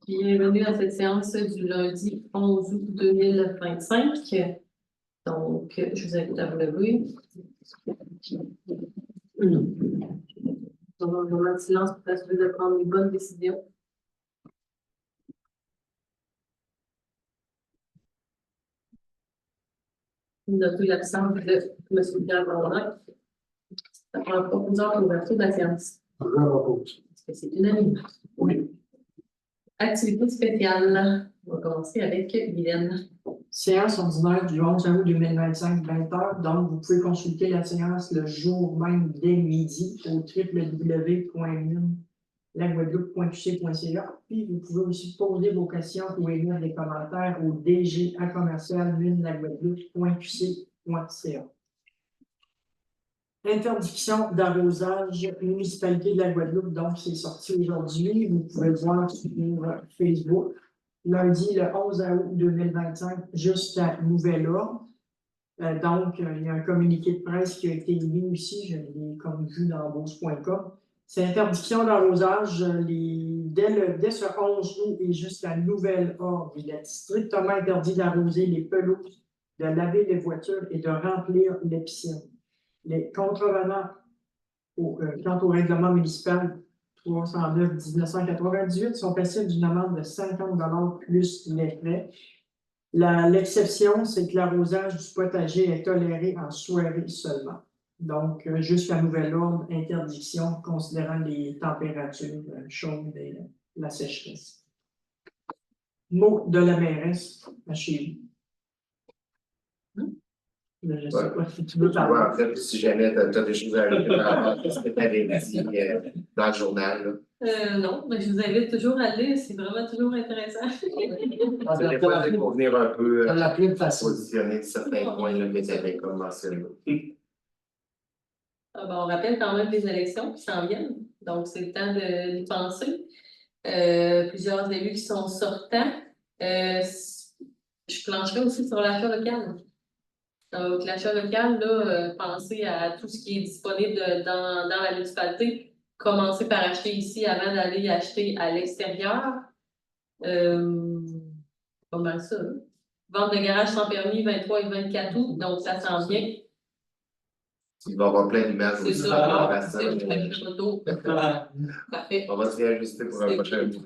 Bienvenue à cette séance du lundi 11 août 2025. Donc, je vous invite à vous lever. On va un moment de silence pour s'assurer de prendre les bonnes décisions. Notez l'absence de M. Pierre Blanc. Ça prend pas plusieurs pour l'ouverture de la séance. Est-ce que c'est unanime? Oui. Activité spéciale. On va commencer avec Guylaine. Séance ordinaire du 11 août 2025, 20h. Donc, vous pouvez consulter la séance le jour même dès midi au www.minlaguadeloupe.qc.ca. Puis, vous pouvez aussi poser vos questions ou émettre des commentaires au dg@minlaguadeloupe.qc.ca. Interdiction d'arrosage, municipalité de la Guadeloupe, donc c'est sorti aujourd'hui. Vous pouvez le voir sur Facebook. Lundi, le 11 août 2025, jusqu'à nouvel ordre. Donc, il y a un communiqué de presse qui a été émis aussi, je l'ai comme vu dans bourse.com. C'est interdiction d'arrosage dès ce 11 août et jusqu'à nouvel ordre. Il est strictement interdit d'arroser les pelouses, de laver les voitures et de remplir les piscines. Les contrevenants quant au règlement municipal 309-1998 sont passibles d'une amende de 50 $ plus les frais. L'exception, c'est que l'arrosage du potager est toléré en soirée seulement. Donc, jusqu'à nouvel ordre, interdiction considérant les températures chaudes et la sécheresse. Mot de la mairesse à chez vous. Je ne sais pas si tu veux parler. En fait, si jamais tu as des choses à rajouter par rapport à ce que tu avais dit dans le journal. Non, mais je vous invite toujours à lire, c'est vraiment toujours intéressant. Des fois, c'est pour venir un peu positionner certains points que tu avais comme mentionné. On rappelle quand même les élections qui s'en viennent, donc c'est le temps d'y penser. Plusieurs élus qui sont sortants. Je plancherai aussi sur l'achat local. Donc, l'achat local, là, pensez à tout ce qui est disponible dans la municipalité. Commencez par acheter ici avant d'aller acheter à l'extérieur. Pas mal ça. Hein? Vente de garage sans permis 23 et 24 août, donc ça s'en vient. Il va y avoir plein d'images aussi. C'est ça. Parfait. On va se réajuster pour un prochain coup.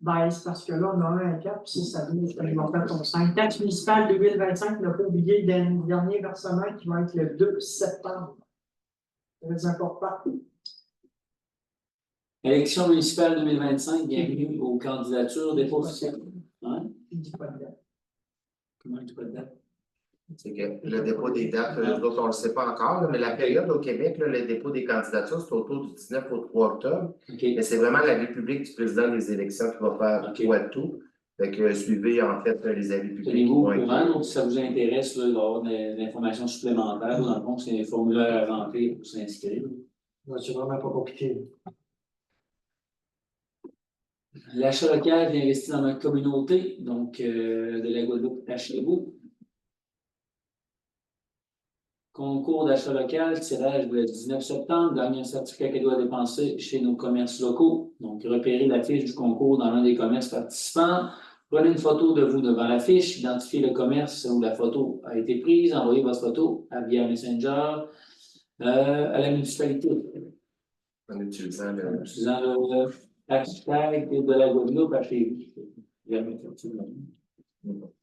Ben, c'est parce que là, on a un cap, puis ça vient, ils vont faire ton 5. Taxe municipale 2025, n'a pas oublié le dernier versement qui va être le 2 septembre. Très important. Élection municipale 2025, bienvenue aux candidatures dépôt officiel. Hein? Je ne dis pas de date. Comment je dis pas de date? C'est que le dépôt des dates, nous autres, on ne le sait pas encore, là, mais la période au Québec, là, le dépôt des candidatures, c'est autour du 19 au 3 octobre. Okay. Mais c'est vraiment l'avis public du président des élections qui va faire tout. Fait que suivez en fait les avis publics. Tenez-vous au courant, donc si ça vous intéresse, là, d'avoir des informations supplémentaires, dans le fond, c'est un formulaire à remplir pour s'inscrire. Ouais, c'est vraiment pas compliqué. L'achat local vient investir dans notre communauté, donc de la Guadeloupe à Chez-vous. Concours d'achat local, tirage le 19 septembre, gagnez un certificat cadeau à dépenser chez nos commerces locaux. Donc, repérez la fiche du concours dans l'un des commerces participants. Prenez une photo de vous devant la fiche, identifiez le commerce où la photo a été prise, envoyez votre photo via Messenger à la municipalité. En utilisant le hashtag de la Guadeloupe à chez Non.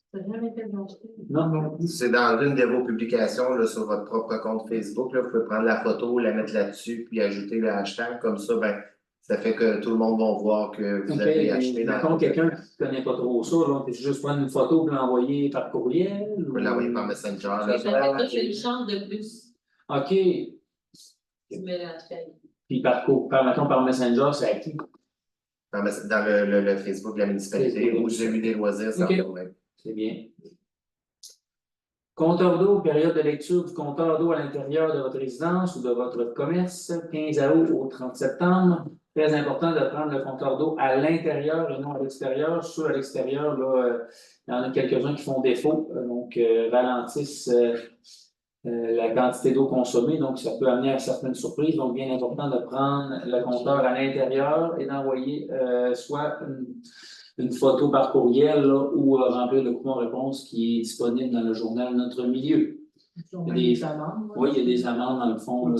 C'est dans une de vos publications là, sur votre propre compte Facebook. Là, vous pouvez prendre la photo, la mettre là-dessus, puis ajouter le hashtag. Comme ça, ben, ça fait que tout le monde va voir que vous avez acheté. Mettons quelqu'un qui ne connaît pas trop ça, tu peux juste prendre une photo et l'envoyer par courriel. Vous pouvez l'envoyer par Messenger. J'ai une chance de plus. OK. Tu mets le hashtag. Puis par Messenger, c'est à qui? Dans le Facebook de la municipalité où j'ai eu des loisirs, c'est C'est bien. Compteur d'eau, période de lecture du compteur d'eau à l'intérieur de votre résidence ou de votre commerce, 15 août au 30 septembre. Très important de prendre le compteur d'eau à l'intérieur et non à l'extérieur. Ceux à l'extérieur, là, il y en a quelques-uns qui font défaut, donc ralentissent la quantité d'eau consommée, donc ça peut amener à certaines surprises. Donc, bien important de prendre le compteur à l'intérieur et d'envoyer soit une photo par courriel là, ou remplir le coupon réponse qui est disponible dans le journal Notre Milieu. Des amendes. Oui, il y a des amendes dans le fond. Là,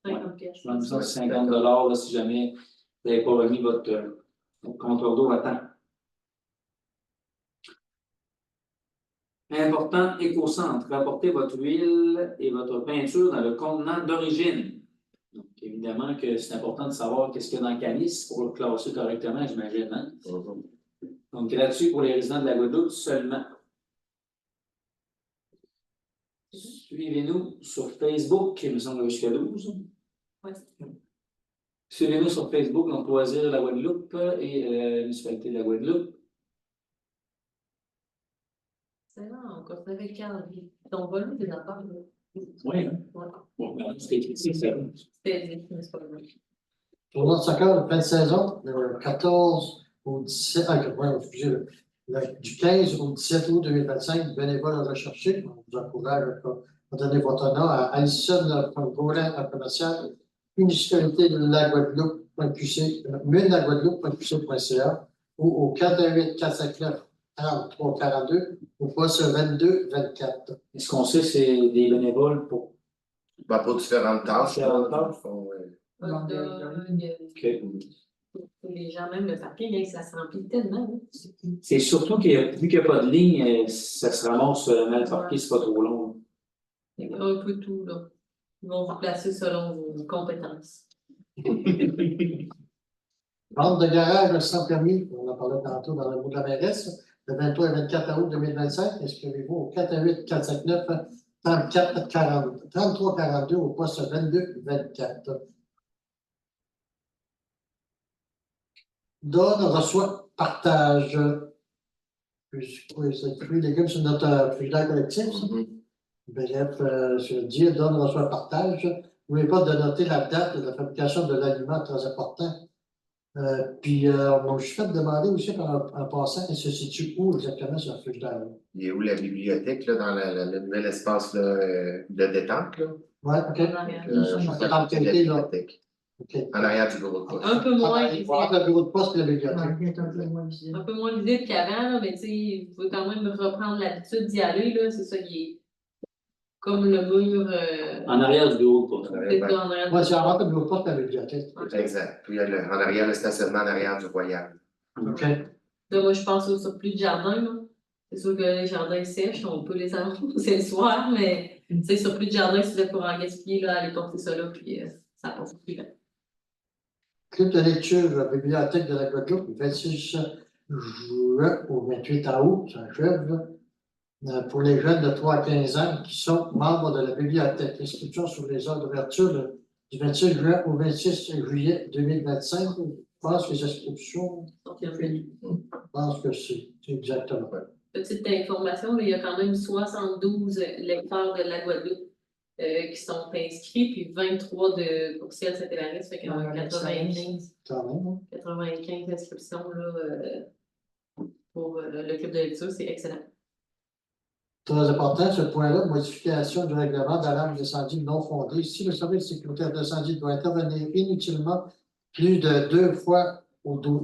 50 pièces. je pense que c'est 50 là, si jamais vous n'avez pas remis votre compteur d'eau à temps. Important, éco-centre. Rapportez votre huile et votre peinture dans le contenant d'origine. Donc, évidemment que c'est important de savoir qu'est-ce qu'il y a dans le calice pour le classer correctement, j'imagine. Hein? Donc, gratuit pour les résidents de la Guadeloupe seulement. Suivez-nous sur Facebook, il me semble jusqu'à 12. Ouais. Suivez-nous sur Facebook, donc Loisirs la Guadeloupe et la municipalité de la Guadeloupe. C'est là, on continue avec Carl. On va lui des affaires. Oui, hein? Ouais. Bon, c'est écrit ici, ça. C'était dit, mais c'est pas vrai. Tournoi de soccer de fin de saison, le 14 au 17, du 15 au 17 août 2025, bénévoles recherchés. On vous encourage à donner votre nom à Alison.Gaulin, commercial, municipalité de la Guadeloupe.qc, mune-la-Guadeloupe.qc.ca ou au 418-459-4342 au poste 22-24. Et ce qu'on sait, c'est des bénévoles pour. Ben, pour différentes tâches. Différentes là, tâches. Hot dog, les gens, même le papier, ça se remplit tellement. C'est surtout vu qu'il n'y a pas de ligne, ça se ramasse mal parqué, c'est pas trop long. Un peu tout, là. Ils vont vous placer selon vos compétences. Vente de garage sans permis, on en parlait tantôt dans le mot de la mairesse, le 23 et 24 août 2025, inscrivez-vous au 418-459-3342 au poste 22-24. Donne, reçoit, partage. Oui, c'est fruits et légumes sur notre frigidaire collectif. Ça. Bref, je dis, donne, reçoit, partage. N'oubliez pas de noter la date de la fabrication de l'aliment, très important. Puis, je suis fait demander aussi en passant, elle se situe où exactement sur la frigidaire? Il est où la bibliothèque, là, dans le nouvel espace là, de détente? Là? Oui, OK. Dans le côté, là. Okay. En arrière du bureau de poste. Un peu moins visible. Entre le bureau de poste et la bibliothèque. Un peu moins visible qu'avant, là, mais tu sais, vous pouvez quand même reprendre l'habitude d'y aller, là. C'est ça qui est comme le mur. En arrière du bureau de poste. C'est ça, en arrière. Moi, c'est entre le bureau de poste et la bibliothèque. Exact. Puis en arrière, le stationnement en arrière du Royal. OK. Là, moi, je pense au surplus de jardin, là. C'est sûr que les jardins sèchent, on peut les arroser le soir, mais tu sais, surplus de jardin, si vous êtes pour en gaspiller, là, allez porter ça là, puis ça passe plus vite. Club de lecture à la bibliothèque de la Guadeloupe, du 26 juin au 28 août, ça achève, pour les jeunes de 3 à 15 ans qui sont membres de la bibliothèque. Inscription sur les heures d'ouverture du 26 juin au 26 juillet 2025. Je pense que les inscriptions, je pense que c'est exactement. Petite information, là, il y a quand même 72 lecteurs de la Guadeloupe qui sont inscrits, puis 23 de Courcielles Saint-Évaris, ça fait qu'il y a 95 inscriptions là, pour le club de lecture, c'est excellent. Très important, ce point-là, modification du règlement d'alarme d'incendie non fondée. Si le service sécuritaire d'incendie doit intervenir inutilement plus de 2 fois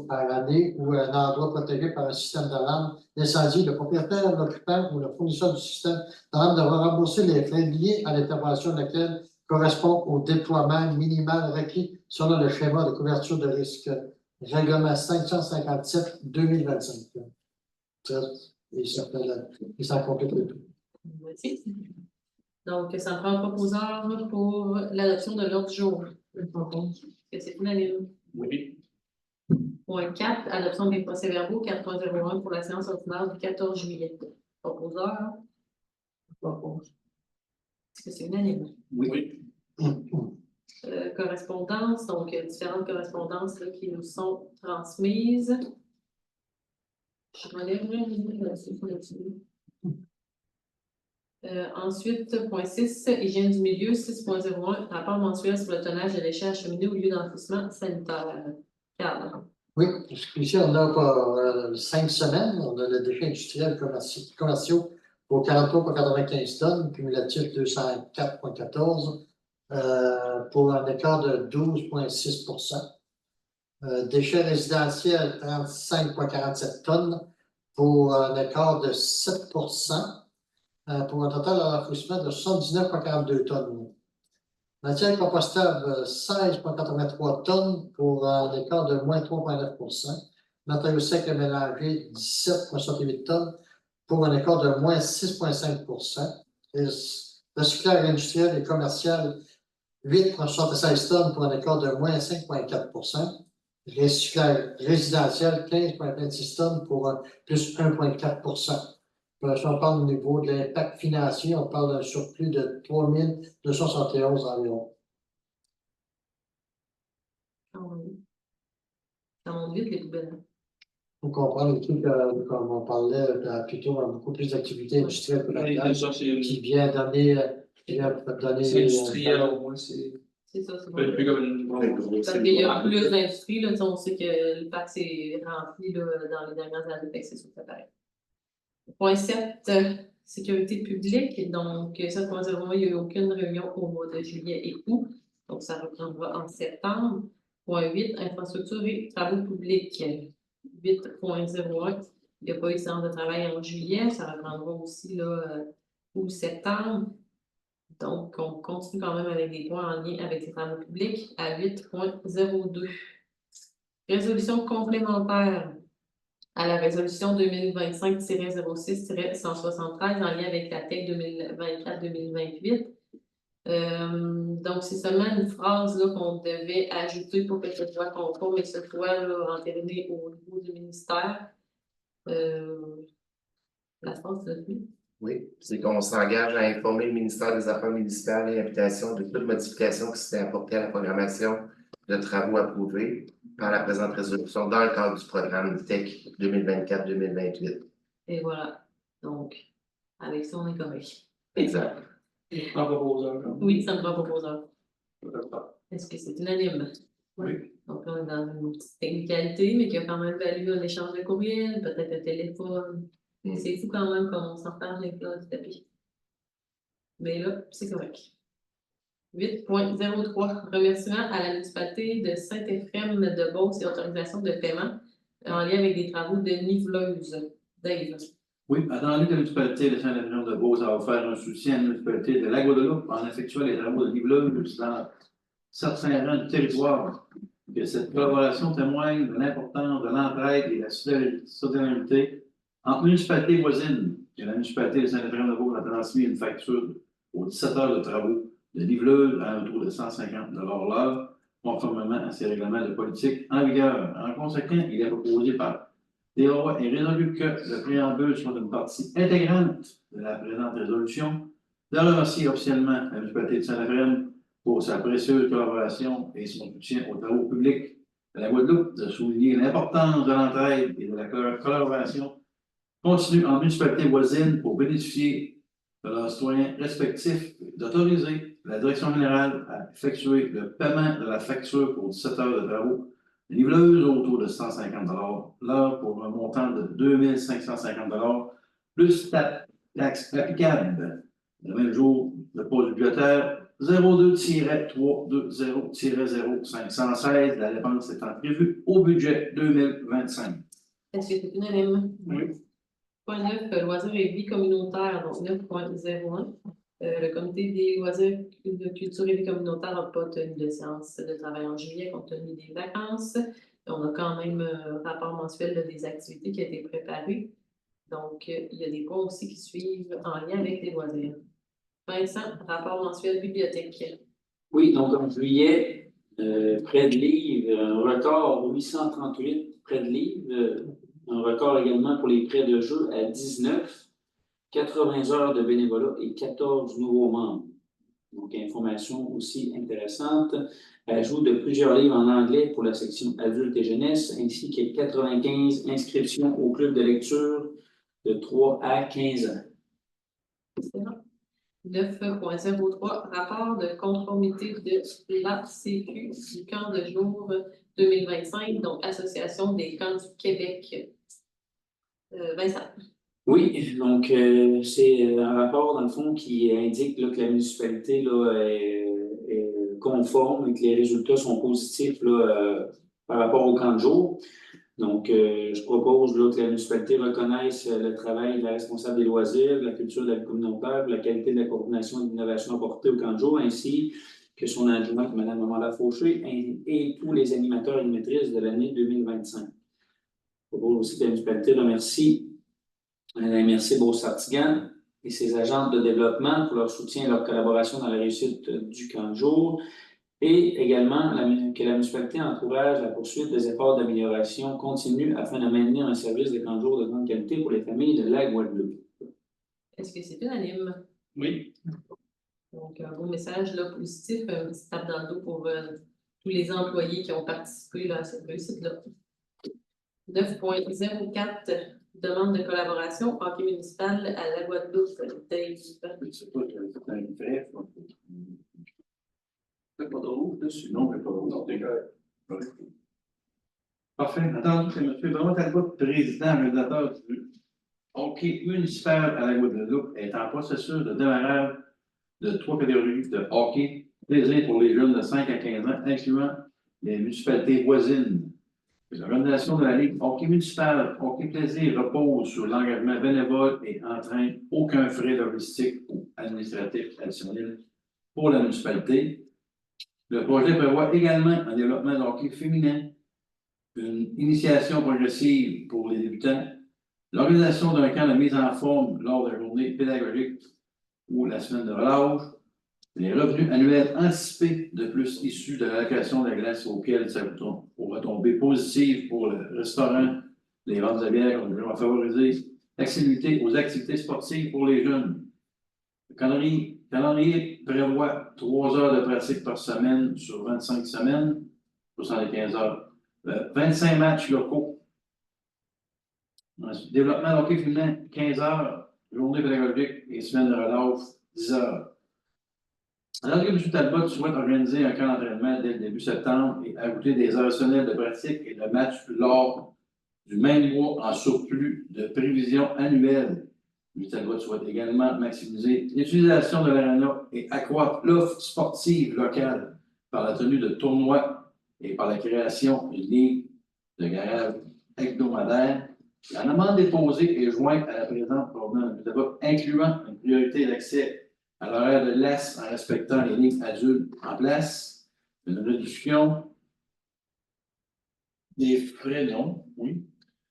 à l'année ou un endroit protégé par un système d'alarme d'incendie, le propriétaire, l'occupant ou le fournisseur du système d'alarme devra rembourser les frais liés à l'intervention de laquelle correspond au déploiement minimal requis selon le schéma de couverture de risque. Règlement 557-2025. Et ça complète le tout. Merci. Donc, ça prend un proposeur pour l'adoption de l'ordre du jour. Est-ce que c'est unanime? Oui. Point 4, adoption des procès-verbaux 4.01 pour la séance ordinaire du 14 juillet. Proposeur. Est-ce que c'est unanime? Oui. Correspondance, donc différentes correspondances là, qui nous sont transmises. Ensuite, point 6, hygiène du milieu, 6.01, rapport mensuel sur le tonnage des déchets acheminés au lieu d'enfouissement sanitaire. Cadre. Oui, ici, on a 5 semaines, on a le déchet industriel commerciaux pour 43,95 tonnes, cumulatif 204,14, pour un écart de 12,6 déchets résidentiels, 35,47 tonnes, pour un écart de 7 pour un total d'enfouissement de 79,42 tonnes. Matière compostable, 16,83 tonnes, pour un écart de moins 3,9 Matériaux secs et mélangés, 17,68 tonnes, pour un écart de moins 6,5 Recyclage industriel et commercial, 8,76 tonnes, pour un écart de moins 5,4 Recyclage résidentiel, 15,26 tonnes, pour un plus 1,4 Si on parle au niveau de l'impact financier, on parle d'un surplus de 3 271 environ. Ça monte vite, les poubelles. Faut comprendre le truc, comme on parlait plutôt, beaucoup plus d'activités industrielles que la qui vient donner, C'est industriel, au moins, c'est. C'est ça, c'est Plus comme une. Parce qu'il y a plus d'industrie, là, on sait que le parc s'est rempli là, dans les dernières années, fait que c'est sûr que ça paraît. Point 7, sécurité publique. Donc, 7.01, il n'y a eu aucune réunion au mois de juillet et août. Donc, ça reprendra en septembre. Point 8, infrastructure et travaux publics. 8.01, il n'y a pas eu de séance de travail en juillet. Ça reprendra aussi là, août, septembre. Donc, on continue quand même avec des points en lien avec les travaux publics à 8.02. Résolution complémentaire à la résolution 2025-06-173 en lien avec la TEC 2024-2028. Donc, c'est seulement une phrase là, qu'on devait ajouter pour que ce soit conforme et ce soit là, entériné au niveau du ministère. La phrase, c'est plus. Oui, c'est qu'on s'engage à informer le ministère des Affaires municipales et Habitations de toute modification qui s'est apportée à la programmation de travaux approuvés par la présente résolution dans le cadre du programme TEC 2024-2028. Et voilà. Donc, avec ça, on est correct. Exact. Oui, ça me prend proposeur. Est-ce que c'est unanime? Oui. Donc, on est dans une petite technicalité, mais qui a quand même valu un échange de courriel, peut-être un téléphone. C'est fou quand même comme on s'en parle avec là du tapis. Mais là, c'est correct. 8.03, remerciement à la municipalité de Saint-Éphrem de Beauce et autorisation de paiement en lien avec des travaux de niveleuse. Dave. Oui, dans la lutte de la municipalité de Saint-Éphrem de Beauce a offert un soutien à la municipalité de la Guadeloupe en effectuant les travaux de niveleuse dans certains rangs du territoire. Que cette collaboration témoigne de l'importance de l'entraide et de la solidarité entre municipalités voisines. Et la municipalité de Saint-Éphrem de Beauce a transmis une facture aux 17 heures de travaux de niveleuse à un taux de 150 l'heure, conformément à ces règlements de politique en vigueur. En conséquence, il est proposé par DA est résolu que le préambule soit une partie intégrante de la présente résolution, de remercier officiellement la municipalité de Saint-Éphrem pour sa précieuse collaboration et son soutien aux travaux publics de la Guadeloupe, de souligner l'importance de l'entraide et de la collaboration continue en municipalités voisines pour bénéficier de leurs citoyens respectifs, d'autoriser la direction générale à effectuer le paiement de la facture pour 17 heures de travaux de niveleuse autour de 150 l'heure pour un montant de 2550 plus taxe applicable. Le même jour, le pôle budgétaire 02-320-0516, la dépense étant prévue au budget 2025. Est-ce que c'est unanime? Oui. Point 9, loisirs et vie communautaire, donc 9.01. Le comité des loisirs de culture et vie communautaire n'a pas tenu de séance de travail en juillet compte tenu des vacances. On a quand même un rapport mensuel des activités qui a été préparé. Donc, il y a des points aussi qui suivent en lien avec les loisirs. Vincent, rapport mensuel bibliothèque. Oui, donc en juillet, près de livres, un record 838 près de livres, un record également pour les prêts de jeux à 19, 80 heures de bénévolat et 14 nouveaux membres. Donc, information aussi intéressante. Ajout de plusieurs livres en anglais pour la section adultes et jeunesse, ainsi que 95 inscriptions au club de lecture de 3 à 15 ans. Excellent. 9.03, rapport de conformité de l'ACQ du camp de jour 2025, donc Association des camps du Québec. Vincent. Oui, donc c'est un rapport, dans le fond, qui indique là, que la municipalité là, est conforme et que les résultats sont positifs là, par rapport au camp de jour. Donc, je propose là, que la municipalité reconnaisse le travail de la responsable des loisirs, de la culture de la communautaire, la qualité de la coordination et de l'innovation apportée au camp de jour, ainsi que son adjointe, Mme Amanda Fauché, et tous les animateurs et animatrices de l'année 2025. Je propose aussi que la municipalité remercie Beau-Sartigan et ses agentes de développement pour leur soutien et leur collaboration dans la réussite du camp de jour. Et également que la municipalité encourage la poursuite des efforts d'amélioration continue afin de maintenir un service de camp de jour de grande qualité pour les familles de la Guadeloupe. Est-ce que c'est unanime? Oui. Donc, un beau message là, positif, un petit tape dans le dos pour tous les employés qui ont participé là, à cette réussite-là. 9.04, demande de collaboration, hockey municipal à la Guadeloupe. Dave. Je sais pas, c'est un vrai. Pas de rouge dessus. Non, mais pas de rouge. Non, t'es correct. Parfait. Entendu, c'est M. Benoît Talbot, président organisateur du hockey municipal à la Guadeloupe, est en processus de démarrage de 3 catégories de hockey plaisir pour les jeunes de 5 à 15 ans, incluant les municipalités voisines. L'organisation de la Ligue hockey municipal, hockey plaisir repose sur l'engagement bénévole et n'entraîne aucun frais logistique ou administratif additionnel pour la municipalité. Le projet prévoit également un développement de hockey féminin, une initiation progressive pour les débutants, l'organisation d'un camp de mise en forme lors de la journée pédagogique ou la semaine de relâche, les revenus annuels anticipés de plus issus de l'allocation de la glace auxquels ça pourra tomber positive pour le restaurant, les ventes de bière qu'on va favoriser, l'accessibilité aux activités sportives pour les jeunes. Le calendrier prévoit 3 heures de pratique par semaine sur 25 semaines, 75 heures. 25 matchs locaux. Ensuite, développement de hockey féminin, 15 heures, journée pédagogique et semaine de relâche, 10 heures. Alors que M. Talbot souhaite organiser un camp d'entraînement dès le début septembre et ajouter des heures additionnelles de pratique et de match lors du même mois en surplus de prévision annuelle. M. Talbot souhaite également maximiser l'utilisation de l'aréna et accroître l'offre sportive locale par la tenue de tournois et par la création d'une ligue de garage hebdomadaire. La demande déposée est jointe à la présente provenance de M. Talbot, incluant une priorité d'accès à l'horaire de glace en respectant les lignes adultes en place, une réduction des frais, non, oui.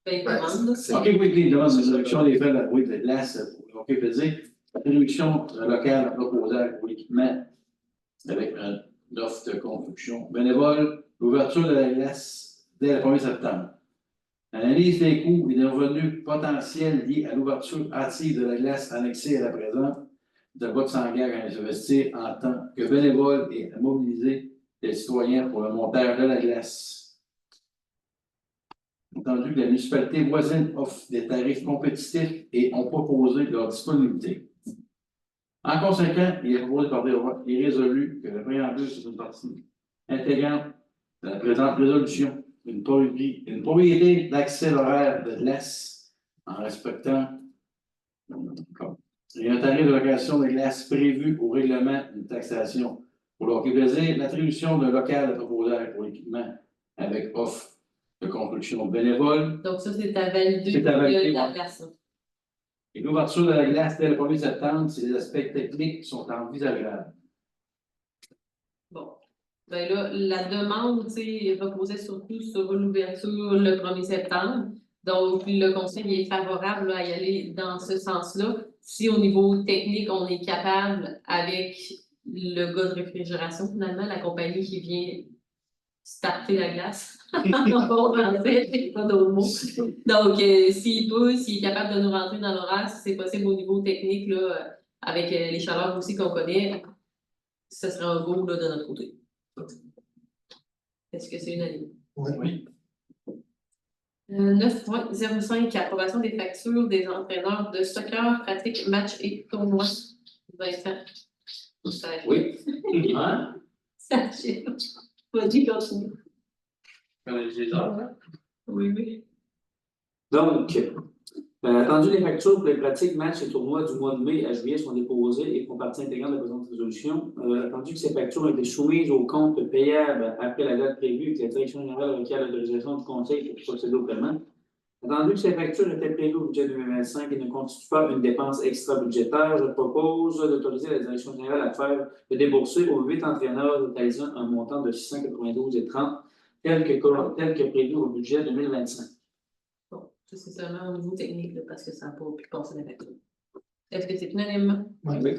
Ben, Ouais, demande. c'est- OK, oui, il demande une réduction des frais de glace pour OK, plaisir. Réduction locale proposée pour l'équipement avec une offre de construction bénévole, l'ouverture de la glace dès le 1er septembre. Analyse des coûts et des revenus potentiels liés à l'ouverture hâtive de la glace annexée à la présente. Talbot s'engage à investir en tant que bénévole et à mobiliser les citoyens pour le montage de la glace. Entendu que la municipalité voisine offre des tarifs compétitifs et ont proposé leur disponibilité. En conséquent, il est proposé par des voix et résolu que le préambule sur une partie intégrante de la présente résolution, une probabilité d'accès horaire de glace en respectant il y a un tarif de location de glace prévu au règlement d'une taxation. Pour le hockey plaisir, l'attribution d'un local proposé pour l'équipement avec offre de construction bénévole. Donc, ça, c'est à valider. C'est à valider, la ouais. place. Et l'ouverture de la glace dès le 1er septembre, si les aspects techniques sont envisageables. Bon. Ben là, la demande, tu sais, reposait surtout sur l'ouverture le 1er septembre. Donc, le conseil est favorable là, à y aller dans ce sens-là. Si au niveau technique, on est capable, avec le gars de réfrigération, finalement, la compagnie qui vient starter la glace. En bon français, j'ai pas d'autres mots. Donc, s'il peut, s'il est capable de nous rentrer dans l'horaire, si c'est possible au niveau technique, là, avec les chaleurs aussi qu'on connaît, ce serait un go là, de notre côté. Est-ce que c'est unanime? Oui. 9.05, approbation des factures des entraîneurs de soccer, pratique, match et tournoi. Vincent. Ça achève. Oui. Hein? Ça achève. Vas-y, continue. Comme je disais. Oui, oui. Donc, Attendu, les factures pour les pratiques, matchs et tournois du mois de mai à juillet sont déposées et font partie intégrante de la présente résolution. Attendu que ces factures ont été soumises au compte payable après la date prévue et que la direction générale requiert l'autorisation du conseil pour procéder au paiement. Attendu que ces factures étaient prévues au budget 2025 et ne constituent pas une dépense extra-budgétaire, je propose d'autoriser la direction générale à faire de débourser aux 8 entraîneurs totalisant un montant de 692,30 tel que prévu au budget 2025. Bon, ça, c'est seulement au niveau technique, là, parce que ça n'a pas pu passer la facture. Est-ce que c'est unanimement? Oui.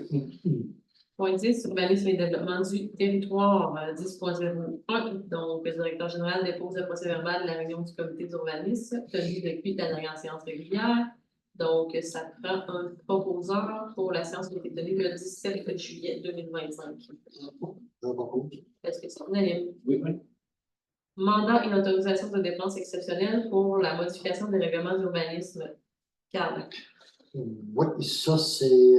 Point 10, urbanisme et développement du territoire, 10.01. Donc, le directeur général dépose le procès-verbal de la réunion du comité d'urbanisme, tenu depuis la dernière séance régulière. Donc, ça prend un proposeur pour la séance qui a été tenue le 17 juillet 2025. Est-ce que c'est unanime? Oui. Mandat et autorisation de dépenses exceptionnelles pour la modification des règlements d'urbanisme. Carl. Oui, ça, c'est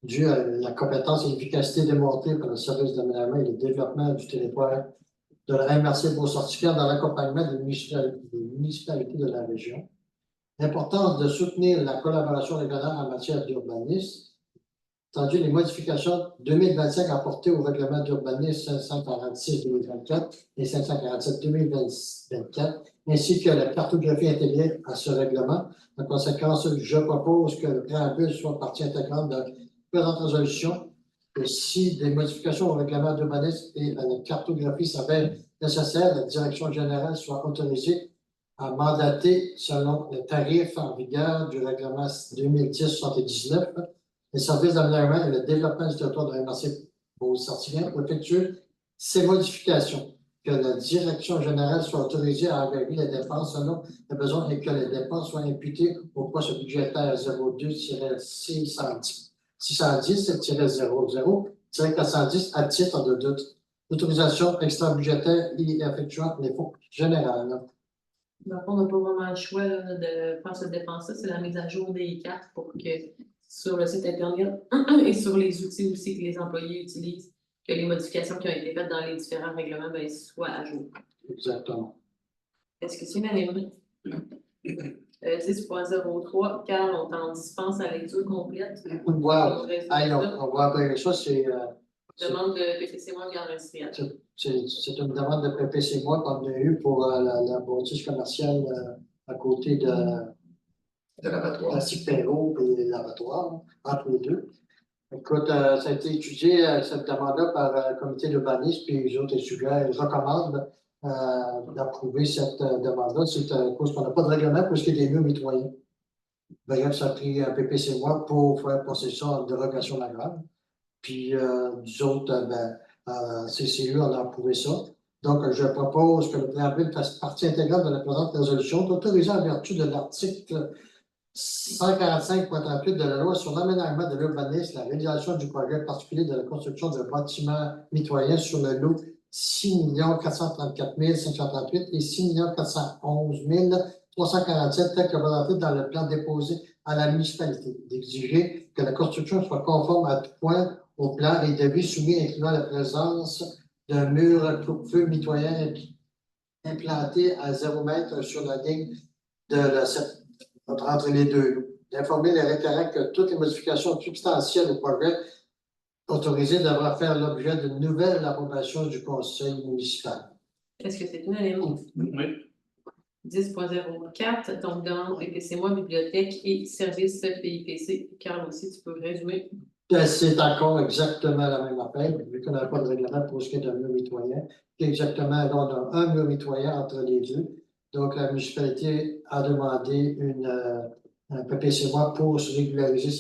dû à la compétence et l'efficacité démontrée par le service d'aménagement et de développement du territoire de la MRC Beau-Sorticale dans l'accompagnement des municipalités de la région. L'importance de soutenir la collaboration régionale en matière d'urbanisme. Entendu, les modifications 2025 apportées au règlement d'urbanisme 546-2024 et 547-2024, ainsi que la cartographie intégrée à ce règlement. En conséquence, je propose que le préambule soit partie intégrante de la présente résolution. Et si des modifications au règlement d'urbanisme et à la cartographie s'avèrent nécessaires, la direction générale soit autorisée à mandater selon le tarif en vigueur du règlement 2010-79. Les services d'aménagement et le développement du territoire de la MRC Beau-Sorticale pour effectuer ces modifications. Que la direction générale soit autorisée à engager les dépenses selon les besoins et que les dépenses soient imputées au poste budgétaire 02-610-00-410 à titre d'autorisation extra-budgétaire et effectuant les fonds généraux. Donc, on n'a pas vraiment le choix là, de faire cette dépense-là. C'est la mise à jour des cartes pour que sur le site Internet et sur les outils aussi que les employés utilisent, que les modifications qui ont été faites dans les différents règlements soient à jour. Exactement. Est-ce que c'est unanime? 10.03, Carl, on t'en dispense à lecture complète. Wow. On va appeler ça, c'est Demande de PPC-moi garde industrielle. c'est une demande de PPC-moi qu'on a eue pour la bâtisse commerciale à côté de l'abattoir. La Cipero et l'abattoir, entre les deux. Écoute, ça a été étudié, cette demande-là, par le comité d'urbanisme, puis les autres étudiants recommandent d'approuver cette demande-là. C'est à cause qu'on n'a pas de règlement pour ce qui est des murs mitoyens. Bref, ça a pris un PPC-moi pour faire passer ça en dérogation agrave. Puis, nous autres, CCU, on a approuvé ça. Donc, je propose que le préambule fasse partie intégrante de la présente résolution, autorisée en vertu de l'article 145.38 de la loi sur l'aménagement de l'urbanisme, la réalisation du projet particulier de la construction d'un bâtiment mitoyen sur le lot 6 434 538 et 6 411 347 tel que présenté dans le plan déposé à la municipalité, d'exiger que la construction soit conforme à tout point au plan et devis soumis incluant la présence d'un mur coupe-feu mitoyen implanté à 0 m sur la ligne entre les deux. D'informer les requérants que toutes les modifications substantielles au projet autorisées devraient faire l'objet d'une nouvelle approbation du conseil municipal. Est-ce que c'est unanime? Oui. 10.04, donc demande PPC-moi, bibliothèque et services PIPC. Carl aussi, tu peux résumer. C'est encore exactement la même affaire, vu qu'on n'a pas de règlement pour ce qui est d'un mur mitoyen. C'est exactement, on a un mur mitoyen entre les deux. Donc, la municipalité a demandé un PPC-moi pour régulariser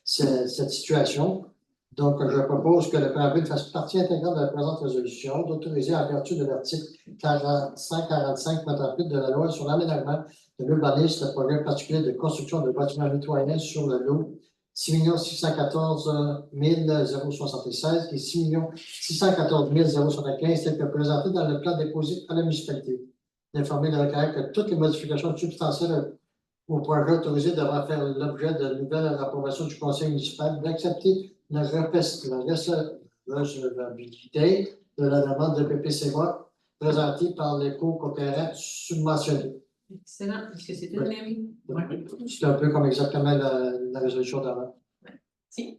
cette situation. Donc, je propose que le préambule fasse partie intégrante de la présente résolution, d'autoriser en vertu de l'article 145.38 de la loi sur l'aménagement de l'urbanisme, le projet particulier de construction de bâtiments mitoyens sur le lot 6 614 076 et 6 614 075 tel que présenté dans le plan déposé à la municipalité. D'informer le requérant que toutes les modifications substantielles au projet autorisé devraient faire l'objet de nouvelles approbations du conseil municipal, d'accepter la recevabilité de la demande de PPC-moi présentée par les co-coopérants subventionnés. Excellent. Est-ce que c'est unanime? C'est un peu comme exactement la résolution d'avant. Si.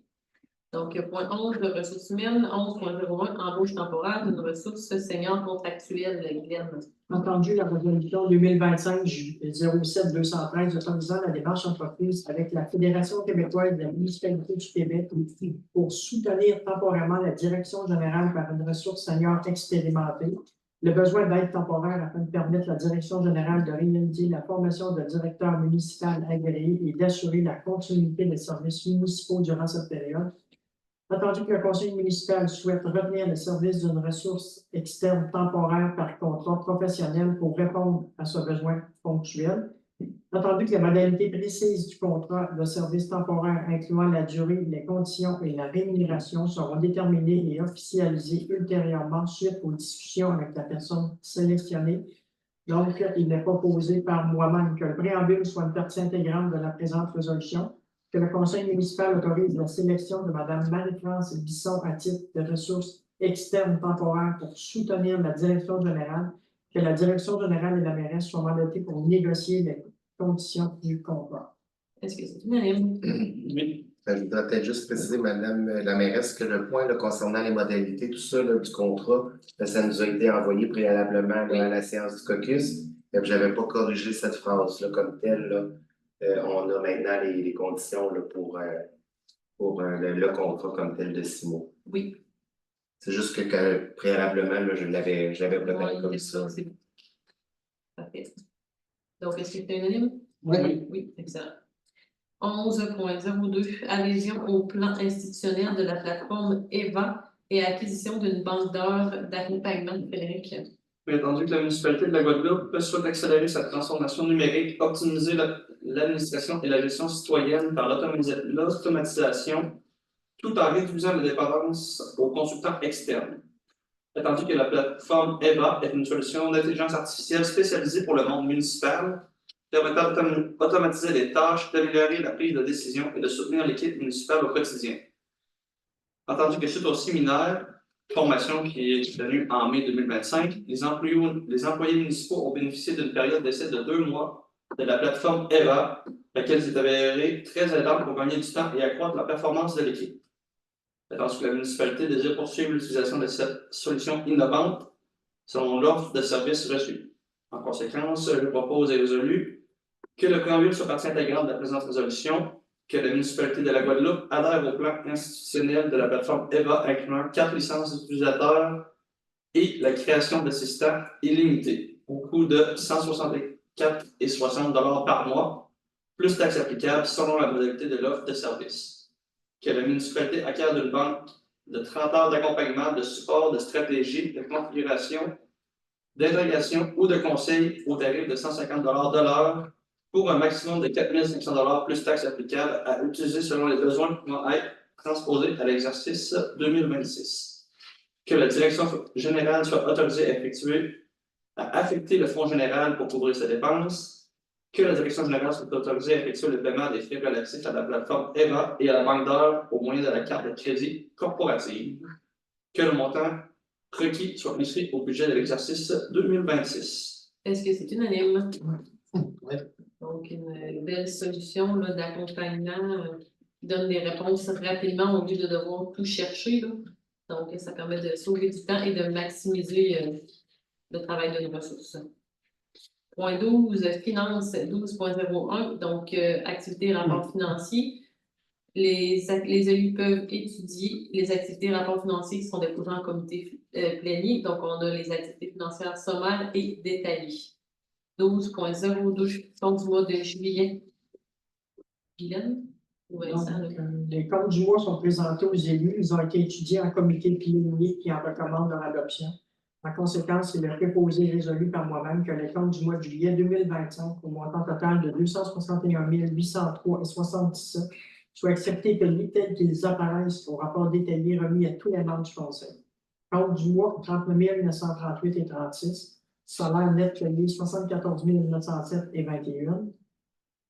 Donc, point 11, de ressources humaines, 11.01, embauche temporaire d'une ressource senior contractuelle, Guylaine. Entendu la résolution 2025-07-213 autorisant la démarche entreprise avec la Fédération québécoise de la municipalité du Québec pour soutenir temporairement la direction générale par une ressource senior expérimentée. Le besoin d'aide temporaire afin de permettre à la direction générale de réaliser la formation de directeur municipal agréé et d'assurer la continuité des services municipaux durant cette période. Entendu que le conseil municipal souhaite retenir le service d'une ressource externe temporaire par contrat professionnel pour répondre à ce besoin ponctuel. Entendu que les modalités précises du contrat de service temporaire incluant la durée, les conditions et la rémunération seront déterminées et officialisées ultérieurement suite aux discussions avec la personne sélectionnée. Donc, il n'est pas proposé par moi-même que le préambule soit une partie intégrante de la présente résolution, que le conseil municipal autorise la sélection de Mme Marie-France Bisson à titre de ressources externes temporaires pour soutenir la direction générale, que la direction générale et la mairesse soient mandatées pour négocier les conditions du contrat. Est-ce que c'est unanime? Oui. Je voudrais peut-être juste préciser, Madame la mairesse, que le point là, concernant les modalités, tout ça là, du contrat, ça nous a été envoyé préalablement là, à la séance du caucus. Je n'avais pas corrigé cette phrase-là comme telle. Là. On a maintenant les conditions là, pour le contrat comme tel de 6 mois. Oui. C'est juste que préalablement, là, je l'avais préparé comme ça. C'est bon. Parfait. Donc, est-ce que c'est unanime? Oui. Oui, excellent. 11.02, adhésion au plan institutionnel de la plateforme EVA et acquisition d'une banque d'heures d'accompagnement. Frédéric. Bien entendu que la municipalité de la Guadeloupe souhaite accélérer sa transformation numérique, optimiser l'administration et la gestion citoyenne par l'automatisation, tout en réduisant la dépendance aux consultants externes. Tandis que la plateforme EVA est une solution d'intelligence artificielle spécialisée pour le monde municipal, permettant d'automatiser les tâches, d'améliorer la prise de décision et de soutenir l'équipe municipale au quotidien. Entendu que suite au séminaire, formation qui est tenue en mai 2025, les employés municipaux ont bénéficié d'une période d'essai de 2 mois de la plateforme EVA, laquelle s'est avérée très aidante pour gagner du temps et accroître la performance de l'équipe. Tandis que la municipalité désire poursuivre l'utilisation de cette solution innovante selon l'offre de services reçus. En conséquence, je propose et résolu que le préambule soit partie intégrante de la présente résolution, que la municipalité de la Guadeloupe adhère au plan institutionnel de la plateforme EVA incluant 4 licences d'utilisateurs et la création d'assistants illimités au coût de 164,60 $ par mois, plus taxes applicables selon la modalité de l'offre de service. Que la municipalité acquiert d'une banque de 30 heures d'accompagnement, de support, de stratégie, de configuration, d'intégration ou de conseil au tarif de 150 $ de l'heure pour un maximum de 4 500 $ plus taxes applicables à utiliser selon les besoins pouvant être transposés à l'exercice 2026. Que la direction générale soit autorisée à affecter le fonds général pour couvrir ses dépenses. Que la direction générale soit autorisée à effectuer le paiement des frais relatifs à la plateforme EVA et à la banque d'heures au moyen de la carte de crédit corporative. Que le montant requis soit inscrit au budget de l'exercice 2026. Est-ce que c'est unanime? Oui. Donc, une belle solution là, d'accompagnement qui donne des réponses rapidement au lieu de devoir tout chercher. Là. Donc, ça permet de sauver du temps et de maximiser le travail de nos ressources. Point 12, finance 12.01, donc activités et rapports financiers. Les élus peuvent étudier les activités et rapports financiers qui sont déposés en comité plénier. Donc, on a les activités financières sommaires et détaillées. 12.02, compte du mois de juillet. Guylaine ou Vincent? Les comptes du mois sont présentés aux élus. Ils ont été étudiés en comité plénier qui en recommande leur adoption. En conséquence, il est préposé et résolu par moi-même que les comptes du mois de juillet 2025, au montant total de 261 803,77, soient acceptés et payés tels qu'ils apparaissent au rapport détaillé remis à tous les membres du Conseil. Compte du mois 39 938,36. Salaire net payé 74 907,21.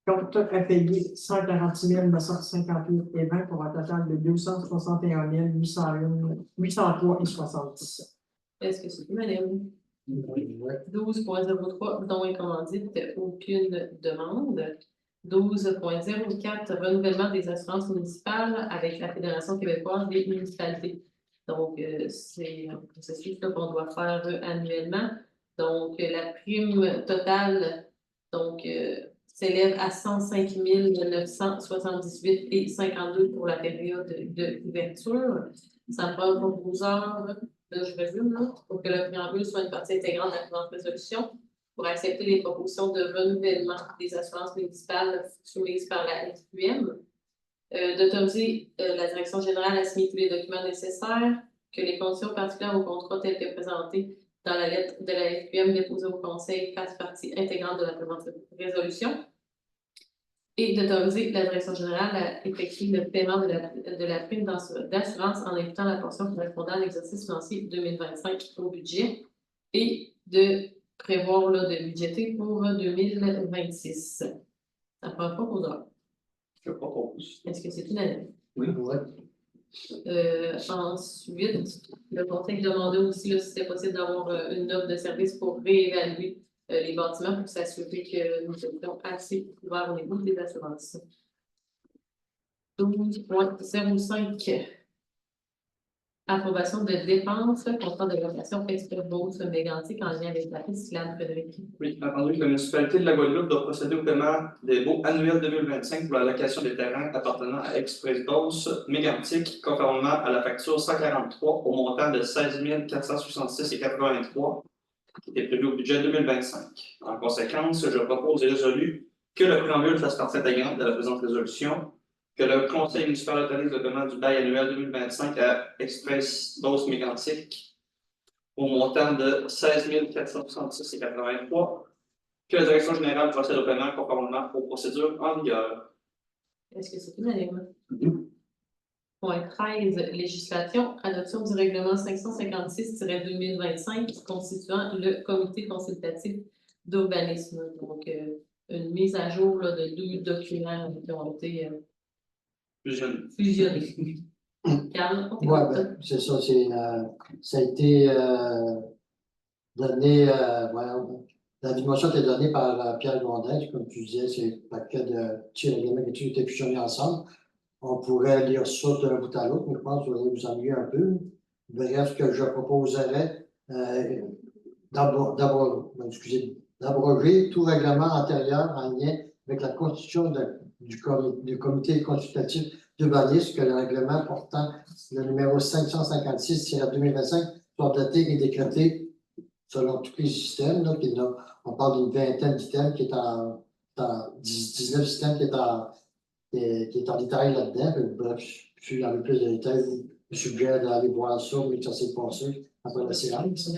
Compte à payer 146 958,20 pour un total de 261 803,77. Est-ce que c'est unanime? Ouais. 12.03, dons et commandites, aucune demande. 12.04, renouvellement des assurances municipales avec la Fédération québécoise des municipalités. Donc, c'est un processus là, qu'on doit faire annuellement. Donc, la prime totale s'élève à 105 978,52 pour la période d'ouverture. Ça prend un proposeur, là, je résume, là, pour que le préambule soit une partie intégrante de la présente résolution, pour accepter les propositions de renouvellement des assurances municipales soumises par la SQM, d'autoriser la direction générale à signer tous les documents nécessaires, que les conditions particulières au contrat telles que présentées dans la lettre de la SQM déposée au Conseil fassent partie intégrante de la présente résolution, et d'autoriser la direction générale à effectuer le paiement de la prime d'assurance en imputant la portion correspondant à l'exercice financier 2025 au budget et de prévoir là, de budgéter pour 2026. Ça prend pas pour heures. Je propose. Est-ce que c'est unanime? Ouais. Ensuite, le conseil demandait aussi là, si c'était possible d'avoir une offre de service pour réévaluer les bâtiments pour s'assurer que nous étions assez couverts au niveau des assurances. 12.05. Approbation de dépenses, contrat de location Express Beauce mégantique en lien avec la piste cyclable Frédéric. Oui, entendu que la municipalité de la Guadeloupe doit procéder au paiement des baux annuels 2025 pour la location des terrains appartenant à Express Beauce mégantique, conformément à la facture 143 au montant de 16 466,83 qui était prévu au budget 2025. En conséquence, je propose et résolu que le préambule fasse partie intégrante de la présente résolution, que le conseil municipal autorise le paiement du bail annuel 2025 à Express Beauce mégantique au montant de 16 466,83, que la direction générale procède au paiement conformément aux procédures en vigueur. Est-ce que c'est unanime? Point 13, législation, adoption du règlement 556-2025 constituant le comité consultatif d'urbanisme. Donc, une mise à jour là, de 2 documents qui ont été fusionnés. Carl, on Ouais, t'écoute. ben, c'est ça, ça a été donné, la dimension a été donnée par Pierre Gondin, comme tu disais, c'est le paquet de petits règlements qui ont été fusionnés ensemble. On pourrait lire ça d'un bout à l'autre, mais je pense que vous allez vous ennuyer un peu. Bref, ce que je proposerais, d'abroger tout règlement antérieur en lien avec la constitution du comité consultatif d'urbanisme, que le règlement portant le numéro 556-2025 soit daté et décrété selon tous les systèmes. Là, on parle d'une vingtaine d'items qui est en 19 systèmes qui est en détail là-dedans. Bref, je suis dans le plus de détails. Je suggère d'aller voir ça, mais que ça s'est passé après la séance.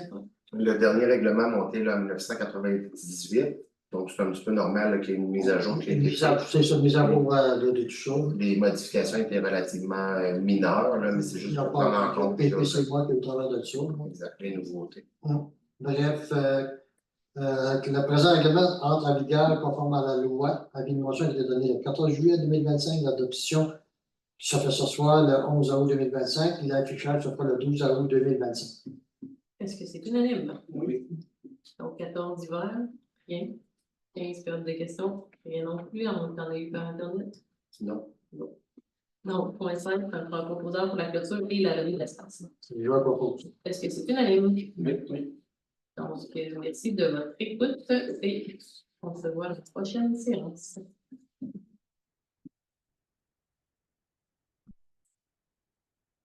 Le dernier règlement monté là, en 1998, donc c'est un petit peu normal là, qu'il y ait une mise à jour qui a été faite. C'est ça, mise à jour de tout ça. Les modifications étaient relativement mineures, là, mais c'est juste pour prendre en compte c'est moi qui ai au travers de ça. exact, les nouveautés. Bref, le présent règlement entre en vigueur conforme à la loi. Avis de motion qui était donné le 14 juillet 2025, l'adoption se fait ce soir le 11 août 2025, et l'affichage se fera le 12 août 2025. Est-ce que c'est unanime? Oui. Donc, 14 d'hiver, rien. 15 périodes de questions, rien non plus, on en a eu par Internet. Non. Donc, point 5, un proposeur pour la clôture et la levée de l'espace. Je vais proposer. Est-ce que c'est unanime? Oui. Donc, merci de votre écoute et on se voit à la prochaine séance.